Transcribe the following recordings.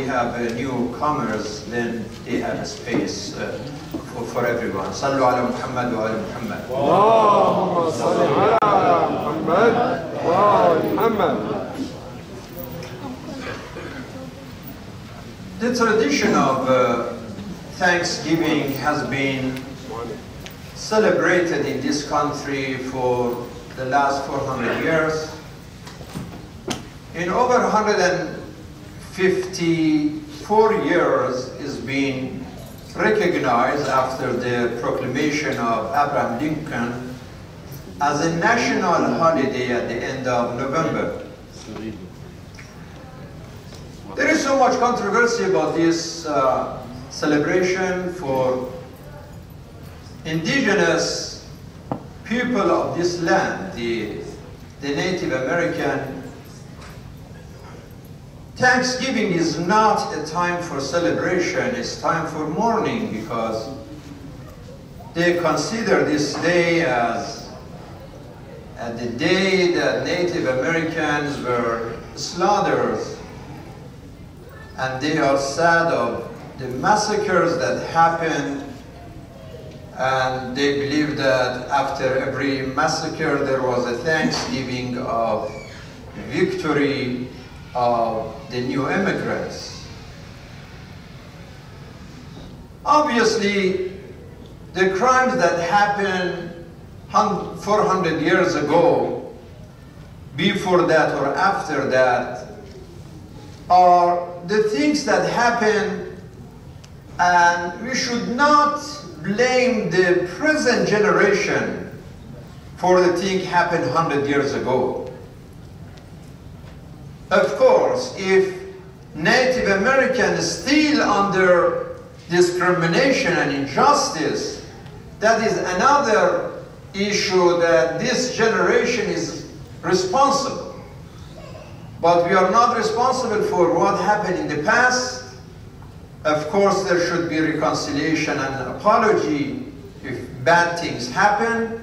we have newcomers, then they have a space for everyone. Sallu ala Muhammad wa ala Muhammad. Allahumma salli ala Muhammad wa ala Muhammad. The tradition of Thanksgiving has been celebrated in this country for the last 400 years. In over 154 years is being recognized after the proclamation of Abraham Lincoln as a national holiday at the end of November. There is so much controversy about this celebration. For indigenous people of this land, the Native American, Thanksgiving is not a time for celebration, it's time for mourning, because they consider this day as the day that Native Americans were slaughtered, and they are sad of the massacres that happened, and they believe that after every massacre there was a thanksgiving of victory of the new immigrants. Obviously, the crimes that happened 400 years ago, before that or after that, are the things that happen, and we should not blame the present generation for the thing happened 100 years ago. Of course, if Native Americans still under discrimination and injustice, that is another issue that this generation is responsible. But we are not responsible for what happened in the past. Of course, there should be reconciliation and apology if bad things happen,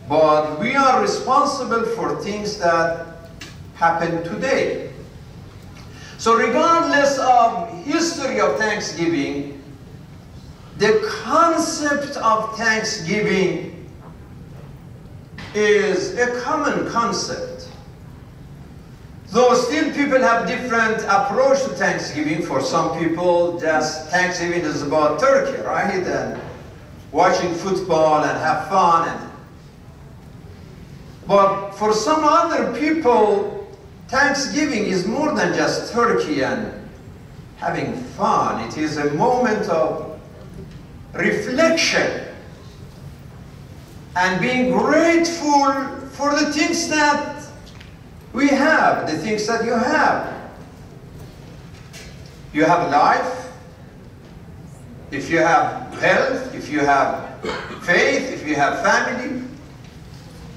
but we are responsible for things that happen today. So regardless of history of Thanksgiving, the concept of Thanksgiving is a common concept. Though still people have different approach to Thanksgiving. For some people, just Thanksgiving is about turkey, right? And watching football and have fun. But for some other people, Thanksgiving is more than just turkey and having fun. It is a moment of reflection and being grateful for the things that we have, the things that you have. You have life, if you have health, if you have faith, if you have family,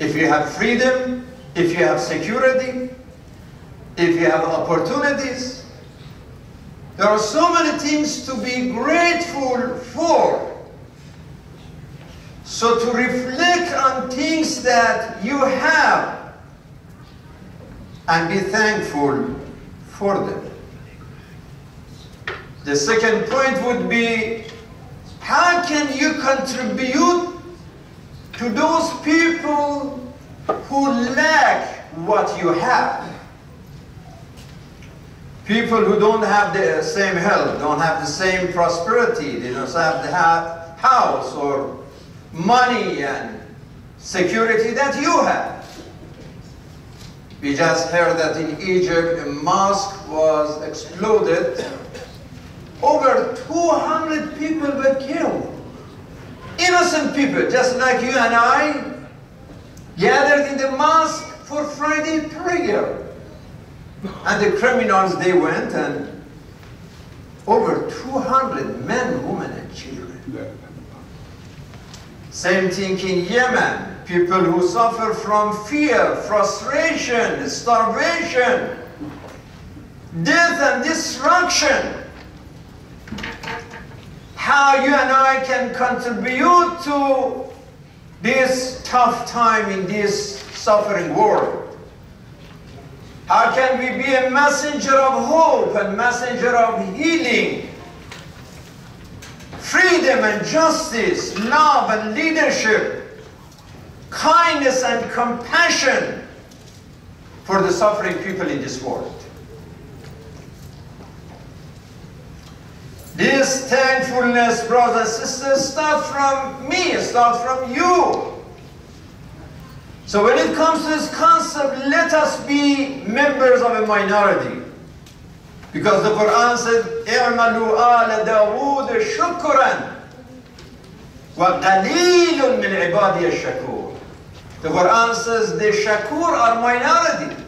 if you have freedom, if you have security, if you have opportunities. There are so many things to be grateful for. So to reflect on things that you have and be thankful for them. The second point would be, how can you contribute to those people who lack what you have? People who don't have the same health, don't have the same prosperity, they don't have the house or money and security that you have. We just heard that in Egypt a mosque was exploded. Over 200 people were killed. Innocent people, just like you and I, gathered in the mosque for Friday prayer. And the criminals, they went, and over 200 men, women, and children. Same thing in Yemen. People who suffer from fear, frustration, starvation, death and destruction. How you and I can contribute to this tough time in this suffering world. How can we be a messenger of hope and messenger of healing, freedom and justice, love and leadership, kindness and compassion for the suffering people in this world? This thankfulness, brothers and sisters, starts from me, starts from you. So when it comes to this concept, let us be members of a minority. Because the Quran said, اعملوا آل داود شكرا وقليل من عبادي الشكور. The Quran says the shakur are minority.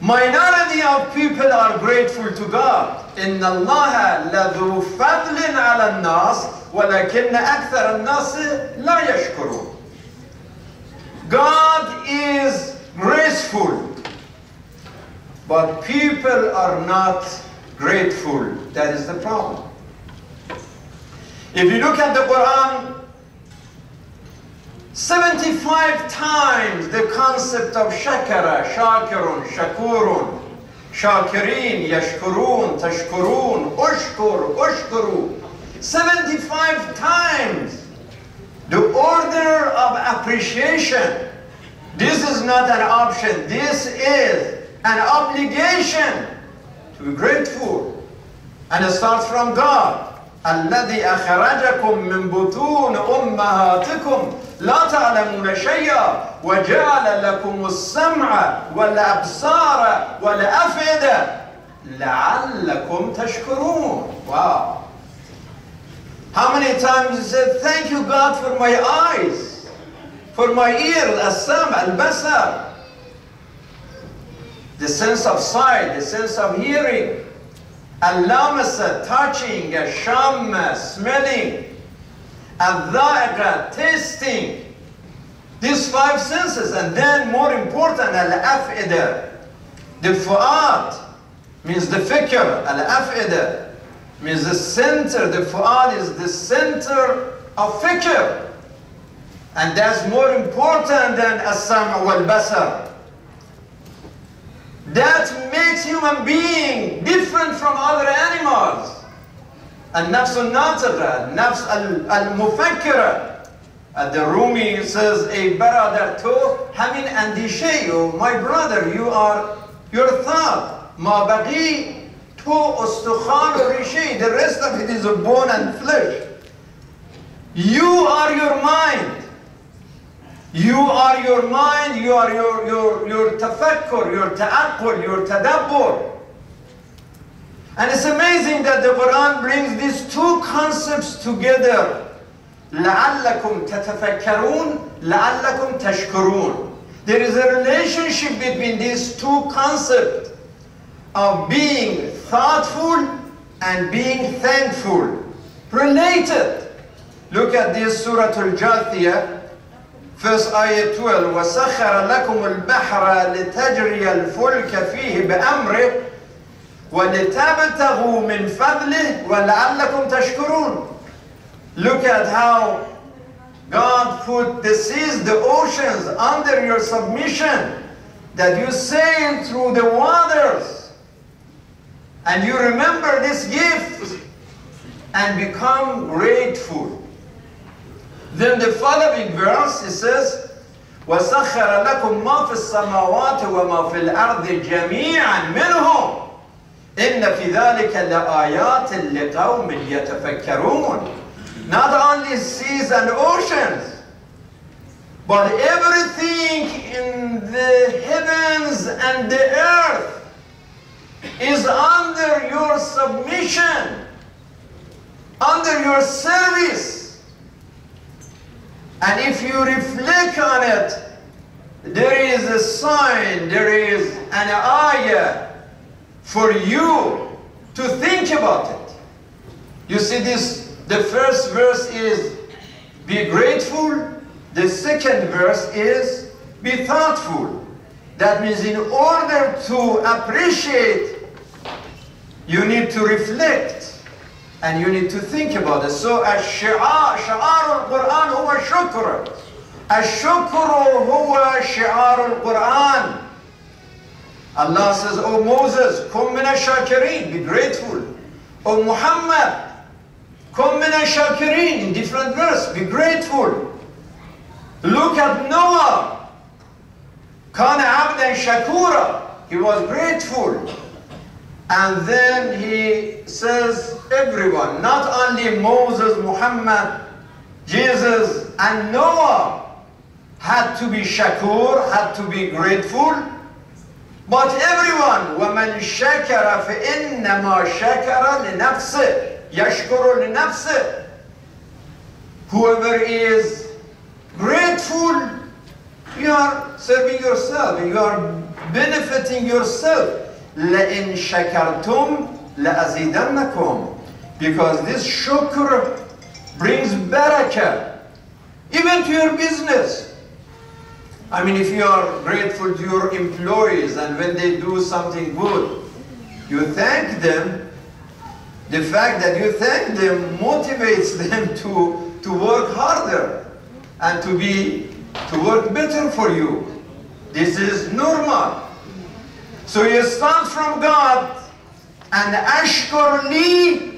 Minority of people are grateful to God. إن الله لذو فضل على الناس ولكن أكثر الناس لا يشكرون. God is graceful, but people are not grateful. That is the problem. If you look at the Quran, 75 times the concept of shakara, shakirun, shakurun, shakirin, yashkurun, tashkurun, ushkur, ushkuru. 75 times the order of appreciation. This is not an option. This is an obligation to be grateful. And it starts from God. الذي أخرجكم من بطون أمهاتكم لا تعلمون شيئا وجعل لكم السمع والأبصار والأفئدة لعلكم تشكرون. Wow. How many times he said, thank you God for my eyes, for my ears, as-sam, al-basar, the sense of sight, the sense of hearing, al-lamasa, touching, al-shamma, smelling, al-dha'iqa, tasting, these 5 senses. And then more important, al-af'ida, the fu'ad, means the fikr, al-af'ida, means the center. The fu'ad is the center of fikr. And that's more important than as-sam' wal-basar. That makes human being different from other animals. Al-nafs al-natiqa, al-nafs al-mufakkira. The Rumi says, a brother to hamin andishe, my brother, you are your thought. Ma baqi to ustukhan or rishi, the rest of it is a bone and flesh. You are your mind. You are your mind, you are your tafakkur, your ta'aqqul, your tadabbur. And it's amazing that the Quran brings these 2 concepts together. لَعَلَّكُمْ تَتَفَكَّرُونَ لَعَلَّكُمْ تَشْكُرُونَ. There is a relationship between these 2 concepts of being thoughtful and being thankful. Related. Look at this Surah Al-Jathiyah. First ayah 12, وَسَخَّرَ لَكُمُ الْبَحْرَ لِتَجْرِيَ الْفُلْكَ فِيهِ بِأَمْرِهِ وَلِتَبْتَغُوا مِنْ فَضْلِهِ وَلَعَلَّكُمْ تَشْكُرُونَ. Look at how God put the seas, the oceans under your submission, that you sail through the waters and you remember this gift and become grateful. Then the following verse, it says, وَسَخَّرَ لَكُمْ مَا فِي السَّمَاوَاتِ وَمَا فِي الْأَرْضِ جَمِيعًا مِنْهُ إِنَّ فِي ذَلِكَ لَآيَاتٍ لِقَوْمٍ يَتَفَكَّرُونَ. Not only seas and oceans, but everything in the heavens and the earth is under your submission, under your service. And if you reflect on it, there is a sign, there is an ayah for you to think about it. You see this, the first verse is be grateful. The second verse is be thoughtful. That means in order to appreciate, you need to reflect. And you need to think about it. So, sha'ar al-Quran huwa shukr. الشكر هو شعار القرآن. Allah says, oh Moses, كن من الشاكرين, be grateful. Oh Muhammad, كن من الشاكرين, in different verse, be grateful. Look at Noah. كان عبدا شكورا, he was grateful. And then he says everyone, not only Moses, Muhammad, Jesus, and Noah had to be shakur, had to be grateful, but everyone, وَمَنْ شَكَرَ فَإِنَّمَا شَكَرَ لِنَفْسِهِ يَشْكُرُ لِنَفْسِهِ. Whoever is grateful, you are serving yourself, you are benefiting yourself. لَإِنْ شَكَرْتُمْ لَأَزِيدَنَّكُمْ. Because this shukr brings barakah, even to your business. I mean, if you are grateful to your employees and when they do something good, you thank them, the fact that you thank them motivates them to work harder and to work better for you. This is normal. So you start from God and ashkur li,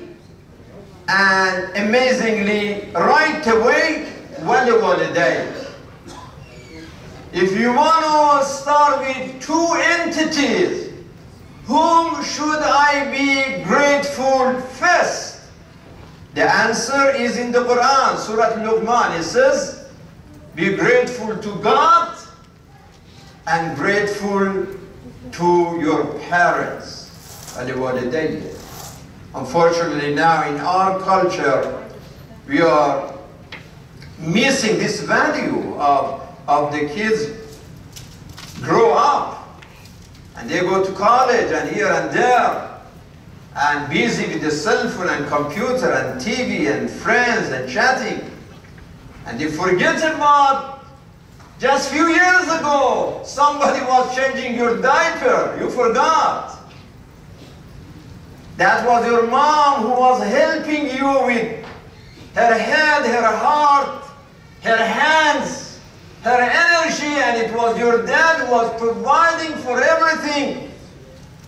and amazingly right away wali walidayn. If you want to start with two entities, whom should I be grateful first? The answer is in the Quran, Surah Luqman. It says, be grateful to God and grateful to your parents. Unfortunately now in our culture, we are missing this value of the kids grow up and they go to college and here and there and busy with the cell phone and computer and TV and friends and chatting, and they forget about just few years ago somebody was changing your diaper, you forgot. That was your mom who was helping you with her head, her heart, her hands, her energy, and it was your dad who was providing for everything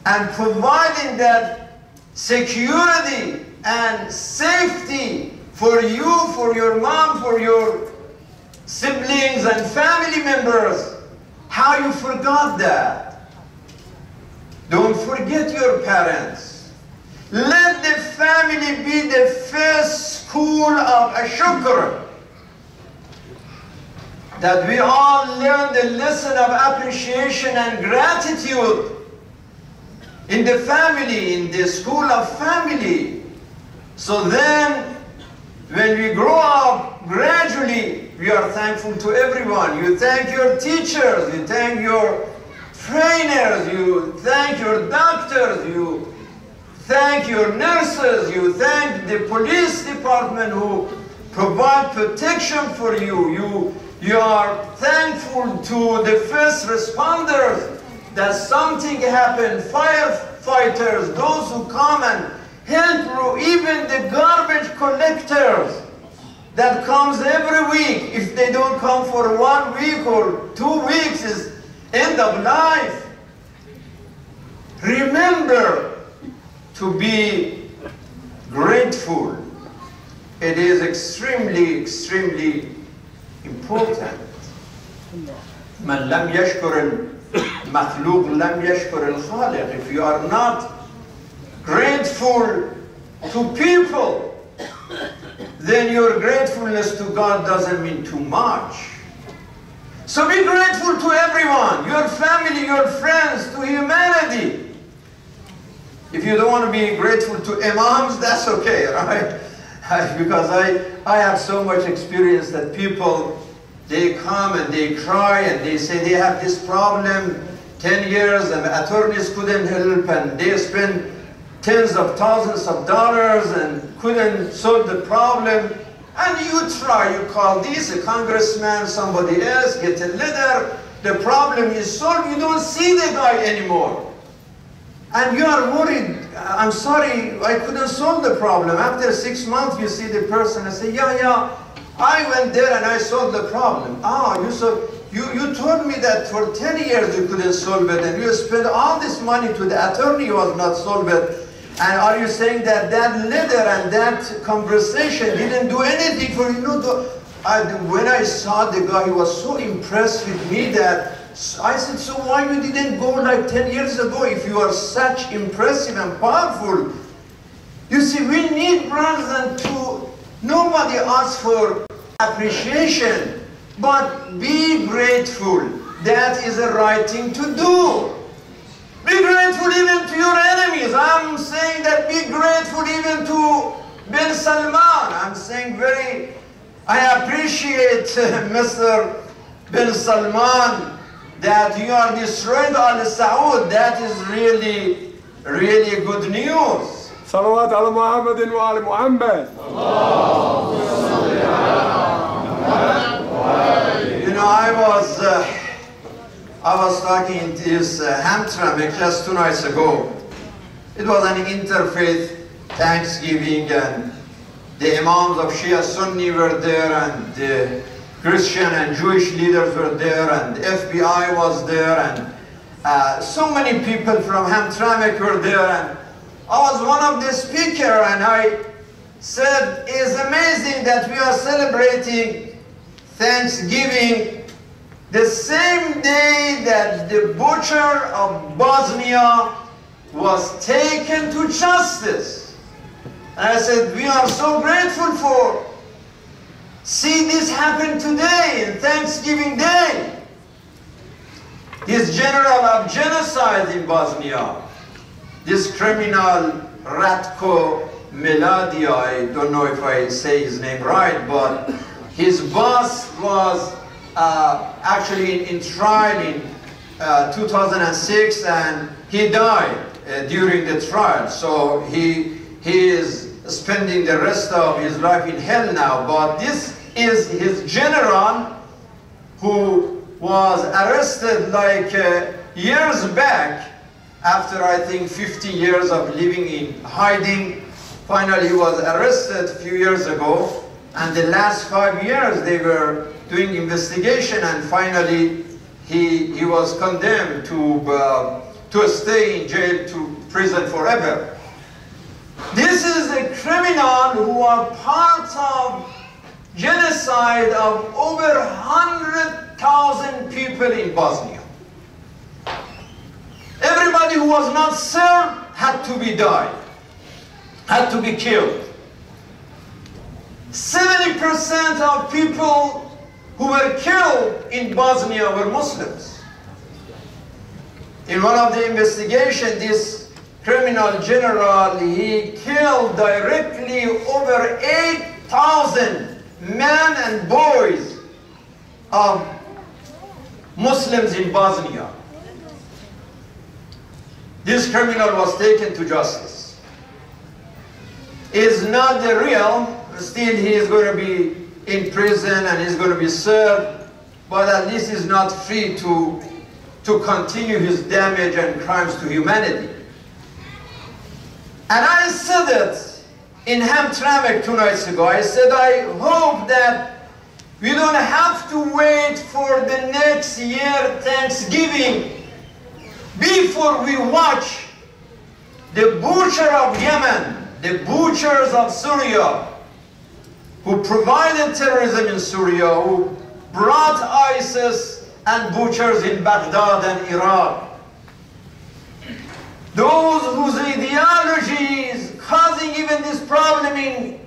and providing that security and safety for you, for your mom, for your siblings and family members. How you forgot that? Don't forget your parents. Let the family be the first school of shukr, that we all learn the lesson of appreciation and gratitude in the family, in the school of family. So then, when we grow up, gradually, we are thankful to everyone. You thank your teachers, you thank your trainers, you thank your doctors, you thank your nurses, you thank the police department who provide protection for you. You are thankful to the first responders that something happened, firefighters, those who come and help you, even the garbage collectors that comes every week. If they don't come for 1 week or 2 weeks, is end of life. Remember to be grateful. It is extremely, extremely important. من لم يشكر المخلوق لم يشكر الخالق. If you are not grateful to people, then your gratefulness to God doesn't mean too much. So be grateful to everyone, your family, your friends, to humanity. If you don't want to be grateful to imams, that's okay, right? Because I have so much experience that people, they come and they cry and they say they have this problem, 10 years and attorneys couldn't help, and they spend tens of thousands of dollars and couldn't solve the problem. And you try, you call this, a congressman, somebody else, get a letter, the problem is solved, you don't see the guy anymore. And you are worried, I'm sorry, I couldn't solve the problem. After 6 months, you see the person and say, yeah, I went there and I solved the problem. You told me that for 10 years you couldn't solve it, and you spent all this money to the attorney who was not solved it. And are you saying that that letter and that conversation didn't do anything for you? When I saw the guy, he was so impressed with me that I said, so why you didn't go like 10 years ago if you are such impressive and powerful? You see, we need, brothers, nobody asks for appreciation, but be grateful. That is the right thing to do. Be grateful even to your enemies. I'm saying that be grateful even to bin Salman. I'm saying I appreciate Mr. bin Salman that you are destroying Al Saud. That is really, really good news. صلوات على محمد وآل محمد. You know, I was talking in this Hamtramck just 2 nights ago. It was an interfaith Thanksgiving, and the Imams of Shia Sunni were there, and the Christian and Jewish leaders were there, and the FBI was there, and so many people from Hamtramck were there. And I was one of the speakers, and I said, it's amazing that we are celebrating Thanksgiving the same day that the butcher of Bosnia was taken to justice. And I said, we are so grateful for see this happen today, in Thanksgiving Day. This general of genocide in Bosnia, this criminal Ratko Mladic, I don't know if I say his name right, but his boss was actually in trial in 2006, and he died during the trial. So he is spending the rest of his life in hell now. But this is his general who was arrested like years back after I think 50 years of living in hiding. Finally he was arrested a few years ago, and the last 5 years they were doing investigation, and finally he was condemned to stay in jail, to prison forever. This is a criminal who are part of genocide of over 100,000 people in Bosnia. Everybody who was not served had to be died, had to be killed. 70% of people who were killed in Bosnia were Muslims. In one of the investigations, this criminal general, he killed directly over 8,000 men and boys of Muslims in Bosnia. This criminal was taken to justice. Is not the real, still he is going to be in prison and he's going to be served, but at least he's not free to continue his damage and crimes to humanity. And I said it in Hamtramck 2 nights ago. I said, I hope that we don't have to wait for the next year Thanksgiving before we watch the butcher of Yemen, the butchers of Syria, who provided terrorism in Syria, who brought ISIS and butchers in Baghdad and Iraq. Those whose ideology is causing even this problem in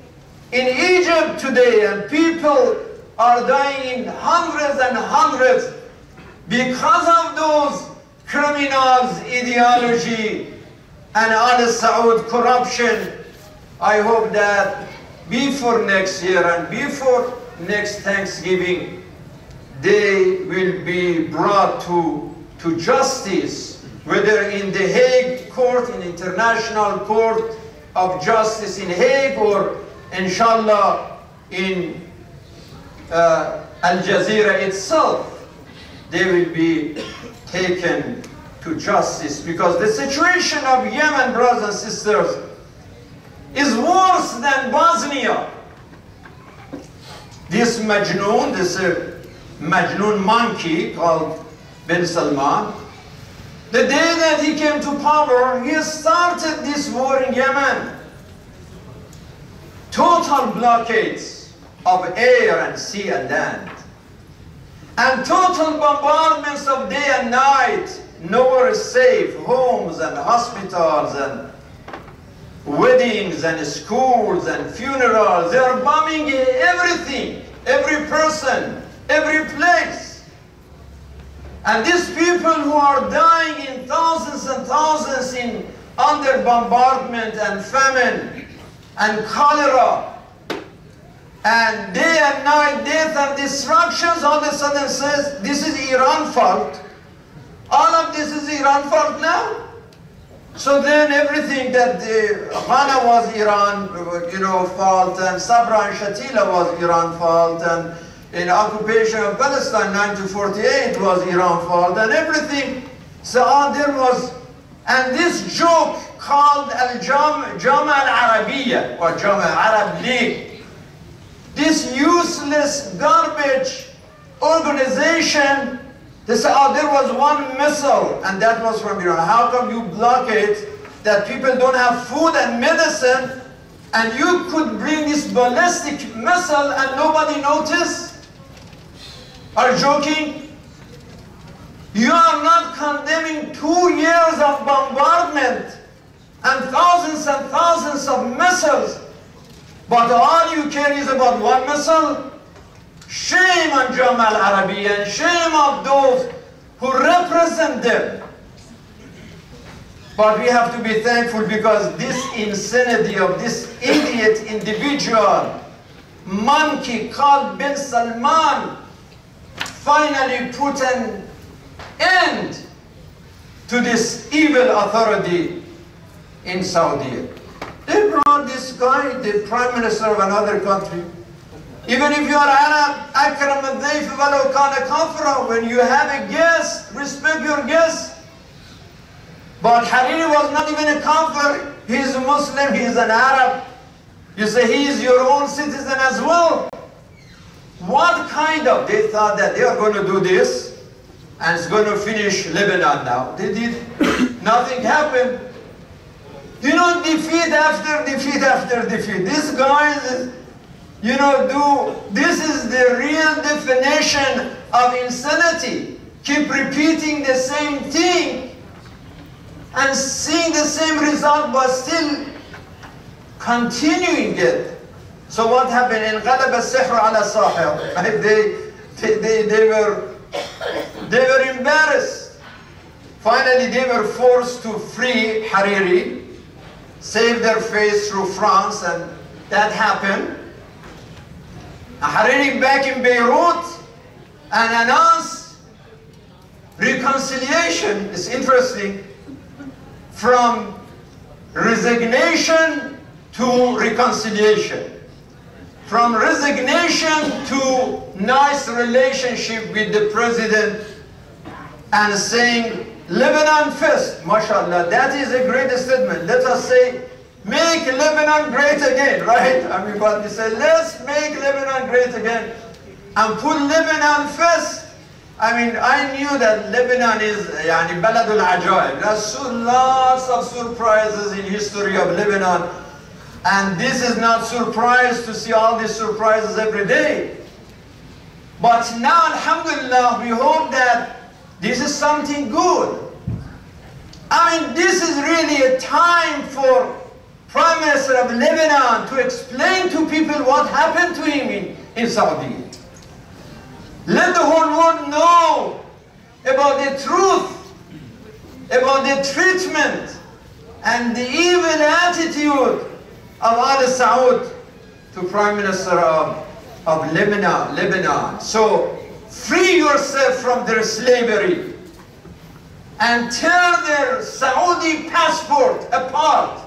Egypt today, and people are dying in hundreds and hundreds because of those criminals' ideology and Al Saud corruption. I hope that before next year and before next Thanksgiving, they will be brought to justice, whether in the Hague court, in International Court of Justice in Hague, or inshallah in Al Jazeera itself. They will be taken to justice, because the situation of Yemen, brothers and sisters, is worse than Bosnia. this Majnoon, this Majnoon monkey called bin Salman, the day that he came to power, he started this war in Yemen. Total blockades of air and sea and land. And total bombardments of day and night. Nowhere is safe. Homes and hospitals and weddings and schools and funerals. They are bombing everything, every person, every place. And these people who are dying in thousands and thousands under bombardment and famine and cholera and day and night death and destructions, all of a sudden says this is Iran's fault. All of this is Iran's fault now. So then everything that Ghana was Iran, fault, and Sabra and Shatila was Iran fault, and in occupation of Palestine 1948 was Iran fault, and everything. So there was, and this joke called Jama al-Arabiya or Jama Arab League. This useless garbage organization, they say, oh, there was one missile, and that was from Iran. How come you block it, that people don't have food and medicine, and you could bring this ballistic missile and nobody noticed? Are you joking? You are not condemning 2 years of bombardment and thousands of missiles, but all you care is about one missile? Shame on Jama al-Arabi and shame on those who represent them. But we have to be thankful because this insanity of this idiot individual, monkey called bin Salman, finally put an end to this evil authority in Saudi. They brought this guy, the prime minister of another country. Even if you are Arab, akram al-dayf walau kana kafra, when you have a guest, respect your guest. But Hariri was not even a kafir. He is a Muslim, he is an Arab. You say he is your own citizen as well. What kind of, they thought that they are going to do this and it's going to finish Lebanon now. They did, nothing happened. Defeat after defeat after defeat. These guys, this is the real definition of insanity. Keep repeating the same thing and seeing the same result, but still continuing it. So what happened? In غلب السحر على الساحر. They were embarrassed. Finally, they were forced to free Hariri, save their face through France, and that happened. Hariri back in Beirut and announced reconciliation. It's interesting. From resignation to reconciliation. From resignation to nice relationship with the president and saying, Lebanon first, mashallah, that is a great statement. Let us say, make Lebanon great again, right? But we say, let's make Lebanon great again and put Lebanon first. I knew that Lebanon is Baladul Ajaib. There's lots of surprises in history of Lebanon. And this is not surprise to see all these surprises every day. But now, alhamdulillah, we hope that this is something good. This is really a time for Prime Minister of Lebanon to explain to people what happened to him in Saudi. Let the whole world know about the truth, about the treatment and the evil attitude of Al Saud to Prime Minister of Lebanon. So free yourself from their slavery and tear their Saudi passport apart.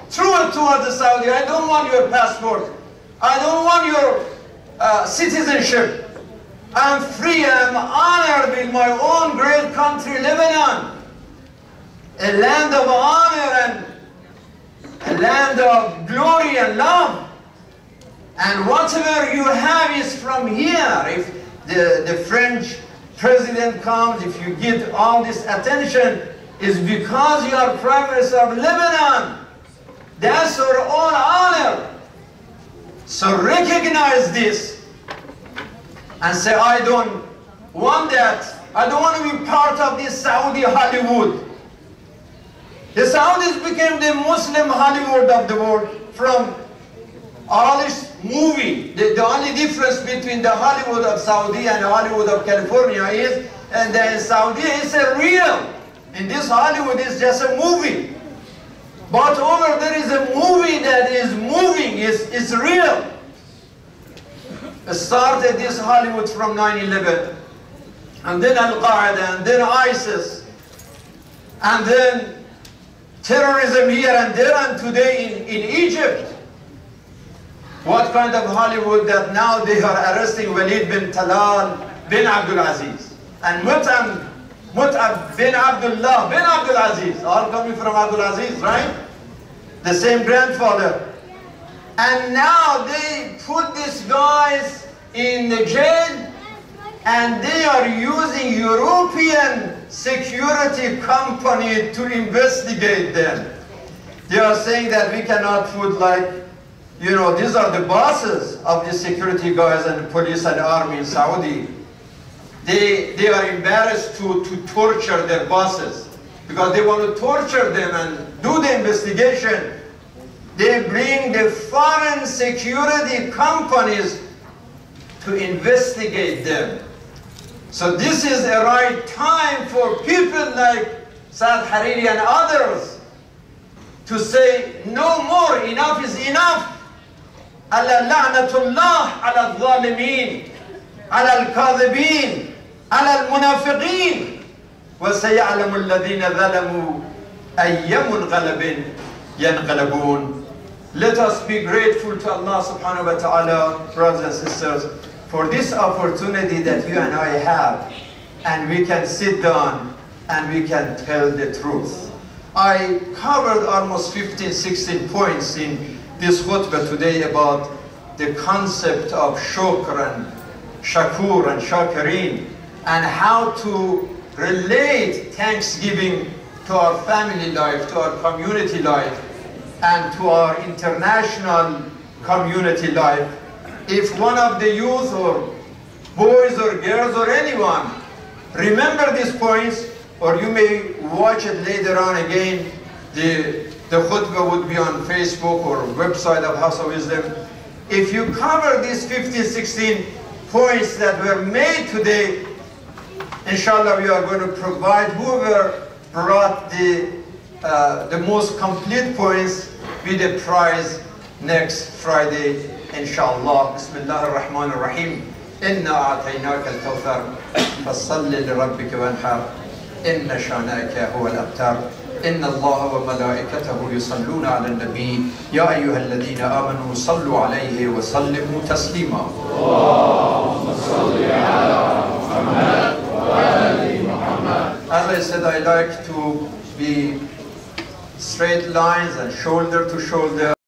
Throw it toward the Saudi. I don't want your passport. I don't want your citizenship. I'm free, I'm honored with my own great country, Lebanon. A land of honor and a land of glory and love. And whatever you have is from here. If the French president comes, if you get all this attention, it's because you are Prime Minister of Lebanon. That's our own honor. So recognize this and say, I don't want that. I don't want to be part of this Saudi Hollywood. The Saudis became the Muslim Hollywood of the world from all this movie. The only difference between the Hollywood of Saudi and the Hollywood of California is, and in Saudi it's a real. In this Hollywood it's just a movie. But over there is a movie that is moving, it's real. It started this Hollywood from 9/11, and then Al-Qaeda, and then ISIS, and then terrorism here and there, and today in Egypt. What kind of Hollywood that now they are arresting Walid bin Talal bin Abdul Aziz and Mut'ab bin Abdullah bin Abdul Aziz, all coming from Abdul Aziz, right? The same grandfather. And now they put these guys in the jail, and they are using European security company to investigate them. They are saying that we cannot put, like, you know, these are the bosses of the security guys and police and army in Saudi. They are embarrassed to torture their bosses because they want to torture them and do the investigation. They bring the foreign security companies to investigate them. So this is the right time for people like Saad Hariri and others to say, no more, enough is enough. على لعنة الله على الظالمين على الكاذبين على المنافقين وسيعلم الذين ظلموا أي منقلب ينقلبون. Let us be grateful to Allah subhanahu wa ta'ala, brothers and sisters, for this opportunity that you and I have, and we can sit down and we can tell the truth. I covered almost 15, 16 points in this khutbah today about the concept of shukr and shakur and shakirin, and how to relate thanksgiving to our family life, to our community life, and to our international community life. If one of the youth or boys or girls or anyone remember these points, or you may watch it later on again, the khutbah would be on Facebook or website of House of Wisdom. If you cover these 15, 16 points that were made today, inshallah we are going to provide whoever brought the most complete points with the prize next Friday, inshallah. Bismillah ar-Rahman ar-Rahim. Inna a'tainaka al-kawthar fasalli li rabbika wanhar. Inna shanaka huwa al-abtar. إن الله وملائكته يصلون على النبي يا أيها الذين آمنوا صلوا عليه وسلموا تسليما. اللهم صل على محمد وآل محمد. As I said, I like to be straight lines and shoulder to shoulder.